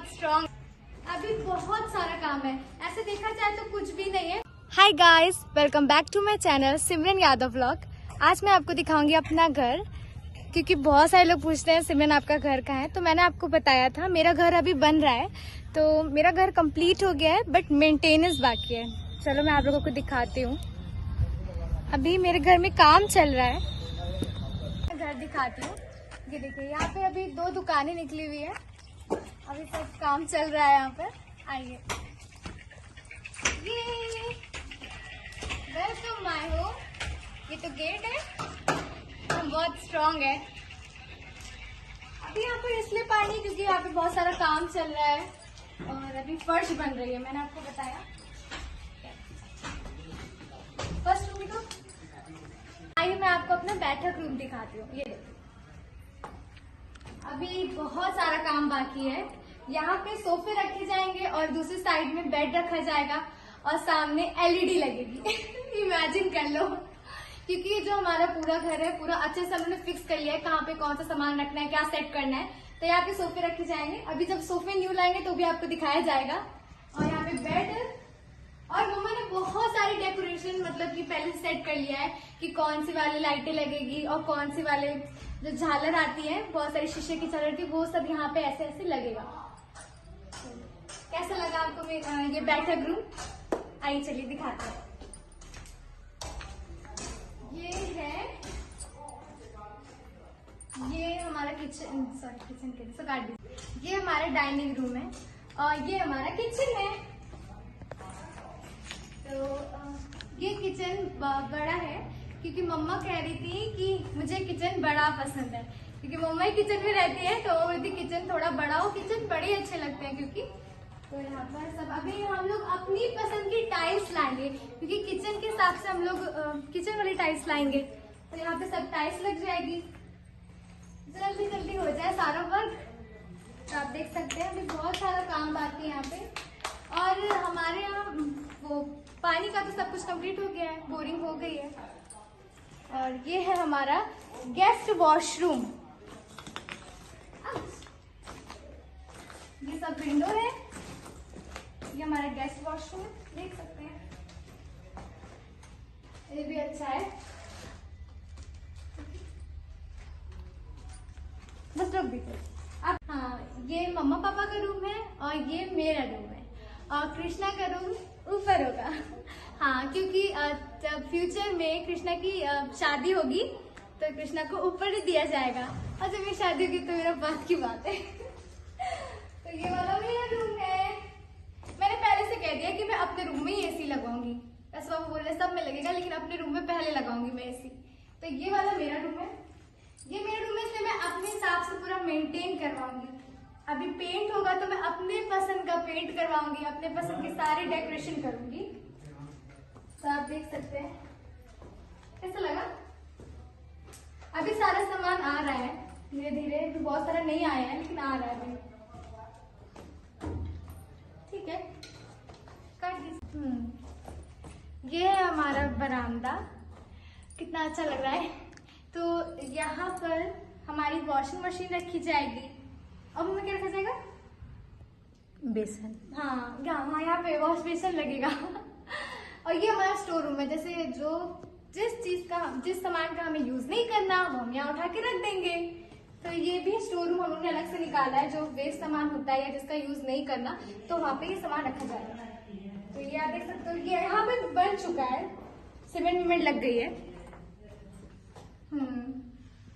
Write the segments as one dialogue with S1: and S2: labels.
S1: Strong. अभी बहुत सारा काम है, ऐसे देखा जाए तो कुछ भी नहीं है। Hi guys, welcome back to my channel Simran Yadav vlog. आज मैं आपको दिखाऊंगी अपना घर, क्योंकि बहुत सारे लोग पूछते हैं सिमरन आपका घर कहाँ है। तो मैंने आपको बताया था मेरा घर अभी बन रहा है, तो मेरा घर कंप्लीट हो गया है बट मेंटेनेंस बाकी है। चलो मैं आप लोगों को दिखाती हूँ। अभी मेरे घर में काम चल रहा है, मैं घर दिखाती हूँ। ये देखिए, यहाँ पे अभी 2 दुकानें निकली हुई है, अभी सब काम चल रहा है यहाँ पर। आइए, ये वेलकम माय होम। ये तो गेट है, बहुत स्ट्रॉन्ग है। अभी यहाँ पर इसलिए पानी क्योंकि यहाँ पे बहुत सारा काम चल रहा है और अभी फर्श बन रही है, मैंने आपको बताया। फर्स्ट रूम को आइए मैं आपको अपना बैठक रूम दिखाती हूँ। ये देखिए, अभी बहुत सारा काम बाकी है। यहाँ पे सोफे रखे जाएंगे और दूसरी साइड में बेड रखा जाएगा और सामने एलईडी लगेगी। इमेजिन कर लो, क्योंकि जो हमारा पूरा घर है पूरा अच्छे से हमने फिक्स कर लिया है कहाँ पे कौन सा सामान रखना है, क्या सेट करना है। तो यहाँ पे सोफे रखे जाएंगे, अभी जब सोफे न्यू लाएंगे तो भी आपको दिखाया जाएगा। और यहाँ पे बेड, और मम्मा ने बहुत सारी डेकोरेशन मतलब कि पहले से सेट कर लिया है कि कौन सी वाली लाइटें लगेगी और कौन सी वाले जो झालर आती है, बहुत सारी शीशे की झालर की, वो सब यहाँ पे ऐसे ऐसे लगेगा। कैसा लगा आपको ये बैठक रूम? आइए चलिए दिखाते हैं। ये हमारा किचन, सॉरी किचन के गार्डन। ये हमारा डाइनिंग रूम है और ये हमारा किचन है। तो ये किचन बड़ा है क्योंकि मम्मा कह रही थी कि मुझे किचन बड़ा पसंद है, क्योंकि मम्मा ही किचन में रहती है तो यदि किचन थोड़ा बड़ा हो, किचन बड़े अच्छे लगते हैं क्योंकि। तो यहाँ पर सब अभी हम लोग अपनी पसंद की टाइल्स लाएंगे, क्योंकि किचन के हिसाब से हम लोग किचन वाली टाइल्स लाएंगे। तो यहाँ पे सब टाइल्स लग जाएगी, जल्दी जल्दी हो जाए सारा वर्क। तो आप देख सकते हैं अभी बहुत सारा काम बाकी है यहाँ पे। और हमारे यहाँ वो पानी का तो सब कुछ कंप्लीट हो गया है, बोरिंग हो गई है। और ये है हमारा गेस्ट वॉशरूम। ये सब विंडो है, ये हमारा गेस्ट वॉशरूम है, देख सकते हैं। ये भी अच्छा है, बस लोग भी। अब हाँ, ये मम्मा पापा का रूम है और ये मेरा रूम है और कृष्णा का रूम ऊपर होगा। हाँ, क्योंकि जब फ्यूचर में कृष्णा की शादी होगी तो कृष्णा को ऊपर ही दिया जाएगा, और जब मेरी शादी होगी तो मेरा बात की बात है। तो ये वाला मेरा रूम है। मैंने पहले से कह दिया कि मैं अपने रूम में ही एसी लगाऊंगी, वैसे बाबू बोल रहे सब में लगेगा लेकिन अपने रूम में पहले लगाऊंगी मैं एसी। तो ये वाला मेरा रूम है, ये मेरा रूम है, इसलिए मैं अपने हिसाब से पूरा मेंटेन करवाऊंगी। अभी पेंट होगा तो मैं अपने पसंद का पेंट करवाऊंगी, अपने पसंद की सारी डेकोरेशन करूंगी। तो आप देख सकते हैं कैसा लगा। अभी सारा सामान आ रहा है धीरे धीरे, बहुत सारा नहीं आया है लेकिन आ रहा है अभी। ठीक है, कर दी। ये है हमारा बरामदा, कितना अच्छा लग रहा है। तो यहाँ पर हमारी वॉशिंग मशीन रखी जाएगी। अब हमें क्या रखा जाएगा? बेसन। हाँ, यहाँ पे वॉश बेसन लगेगा। और ये हमारा स्टोर रूम है, जैसे जिस सामान का हमें यूज नहीं करना वो हम यहाँ उठा के रख देंगे। तो ये भी स्टोर रूम हम लोगों ने अलग से निकाला है, जो वेस्ट सामान होता है या जिसका यूज नहीं करना तो वहाँ पे ये सामान रखा जाएगा। तो ये आप देख सकते हो, ये यहाँ पे बन चुका है, सीमेंट लग गई है।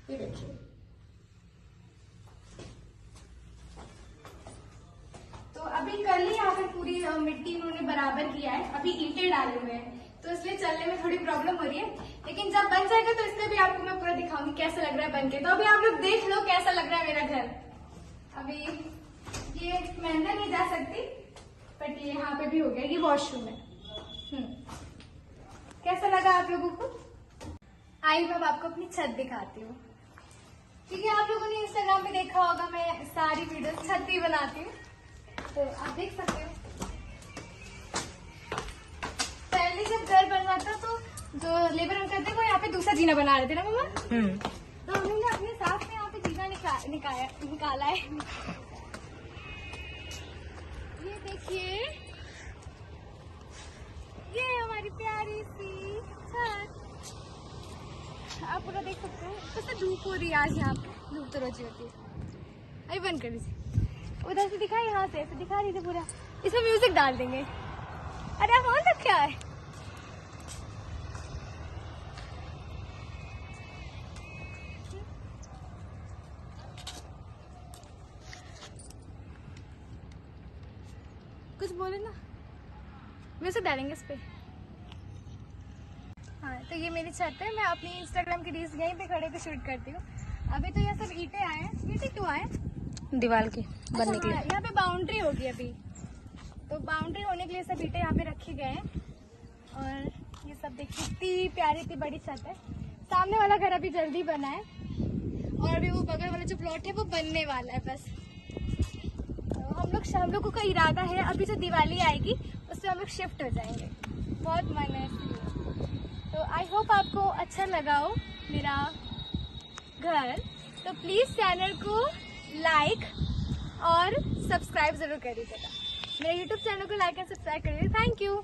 S1: ये देखिए, तो अभी कल ही यहाँ पे पूरी मिट्टी उन्होंने बराबर किया है, अभी ईंटें डाले हुए हैं तो इसलिए चलने में थोड़ी प्रॉब्लम हो रही है, लेकिन जब बन जाएगा तो इससे भी आपको मैं पूरा दिखाऊंगी कैसा लग रहा है बनके। तो अभी आप लोग देख लो कैसा लग रहा है मेरा घर। अभी ये मैं अंदर नहीं जा सकती बट ये यहाँ पे भी हो गया, ये वॉशरूम है। कैसा लगा आप लोगों को? आई मैं आपको अपनी छत दिखाती हूँ, क्योंकि आप लोगों ने इंस्टाग्राम पे देखा होगा मैं सारी वीडियोस छत पे बनाती हूँ, तो आप देख सकते हो। पहले जब घर बनवा था तो जो लेबर अंकल थे वो यहाँ पे दूसरा जीना बना रहे थे ना मम्मा, तो उन्होंने अपने साथ में यहाँ पे जीना निकाला है। ये देखिए, ये हमारी प्यारी सी छत, आप पूरा देख सकते हो। कैसे धूप हो रही है आज, यहाँ पे धूप तो रोज होती है। अभी बंद कर दीजिए, उधर से दिखाई, यहाँ से ऐसे दिखा रही थी पूरा। इसमें म्यूजिक डाल देंगे। अरे आप और क्या है, कुछ बोले ना, म्यूजिक डालेंगे इस पे। हाँ, तो ये मेरी छत है। मैं अपनी इंस्टाग्राम की रील्स यहीं पे खड़े के शूट करती हूँ। अभी तो ये सब ईंटें आए हैं। ईंटें क्यों आए?
S2: दीवार के बनने के लिए।
S1: यहाँ पे बाउंड्री होगी अभी, तो बाउंड्री होने के लिए सब ईंटें यहाँ पे रखे गए हैं। और ये सब देखिए, इतनी प्यारी इतनी बड़ी छत है। सामने वाला घर अभी जल्दी बना है, और अभी वो बगल वाला जो प्लॉट है वो बनने वाला है बस। हम लोगों का इरादा है अभी जो दिवाली आएगी उससे हम लोग शिफ्ट हो जाएंगे। बहुत मन है इसलिए। तो आई होप आपको अच्छा लगा हो मेरा घर। तो प्लीज़ चैनल को लाइक और सब्सक्राइब ज़रूर करिएगा। मेरे यूट्यूब चैनल को लाइक एंड सब्सक्राइब करिए। Thank you.